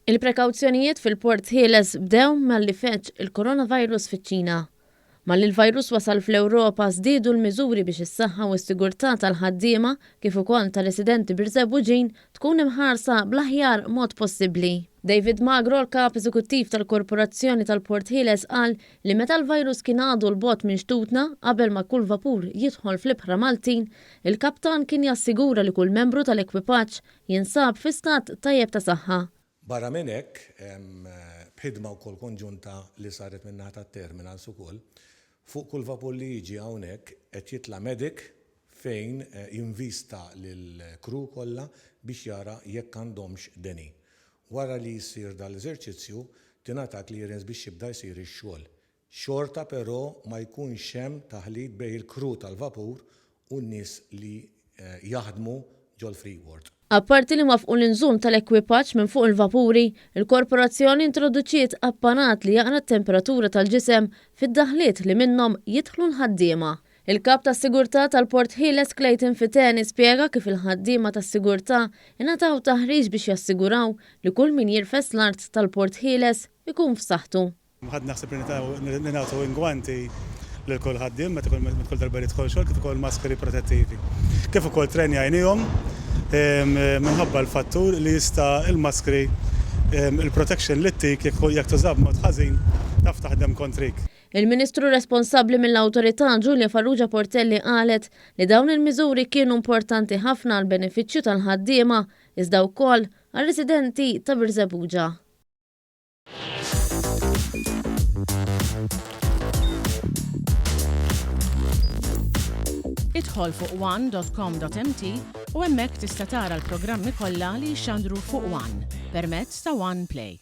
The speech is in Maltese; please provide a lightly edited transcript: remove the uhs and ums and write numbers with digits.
Il-prekawzjonijiet fil-Port Ħieles bdew malli feċ il-coronavirus fiċ-Ċina. Malli l-virus wasal fl-Ewropa żdiedu l-miżuri biex is-saħħa u s-sigurtà tal-ħaddiema kif ukoll ta' residenti b'Irżebuġin tkun imħarsa bl-aħjar mod possibbli. David Magro, l-kap eżekuttiv tal-Korporazzjoni tal-Port Ħieles qal li meta l-virus kien għadu l-bot minn xtutna qabel ma kull vapur jidħol fl-ibħra Maltin, il-kaptan kien jassigura li kull membru tal-ekwipaġġ jinsab fi stat tajjeb ta' saħħa. Barra minn hekk b'ħidma wkoll konġunta li saret min-naħa tat-terminals ukoll, fuq kull vapur li jiġi hawnhekk qed jitla' medic fejn jinvista lill-crew kollha biex jara jekk għandhomx deni. Wara li jsir dal-eżerċizzju tingħata clearance biex jibda jsir ix-xogħol. Xorta però ma jkunx hemm taħlit bejn il-crew tal-vapur u n-nies li jaħdmu ġol-freeboard. Apparti li wafqu l-inżum tal-ekwipaġġ minn fuq il-vapuri, il-korporazzjoni introduċiet appanat li jaqra t-temperatura tal-ġisem fid-daħliet li minnhom jidħlu l-ħaddiema. Il-kap tas-sigurtà tal-Port Ħieles Clayton Fiteni spjega kif il-ħaddiema tas-sigurtà ingħataw taħriġ biex jassiguraw li kull min jirfes l-art tal-Port Ħieles ikun f'saħħtu. Ħadd naħseb li nagħtu ingwanti lil kull ħaddiem meta kull darba jidħol xogħol kif ukoll maskeri protettivi. Kif ukoll trenjajnihom minħabba l-fattur li jista' il-maskri il-protection li tik jekk tużab mod ħażin taf taħdem kontrik. Il-Ministru responsabbli mill-Awtorità Giulia Farrugia Portelli qalet li dawn il-miżuri kienu importanti ħafna għal benefiċċju tal-ħaddiema iżda wkoll għar-residenti ta' Birżebbuġa. Idħol fuq one.com.mt u hemmhekk tista' tara l-programmi kollha li jxandru fuq One permezz ta' One Play.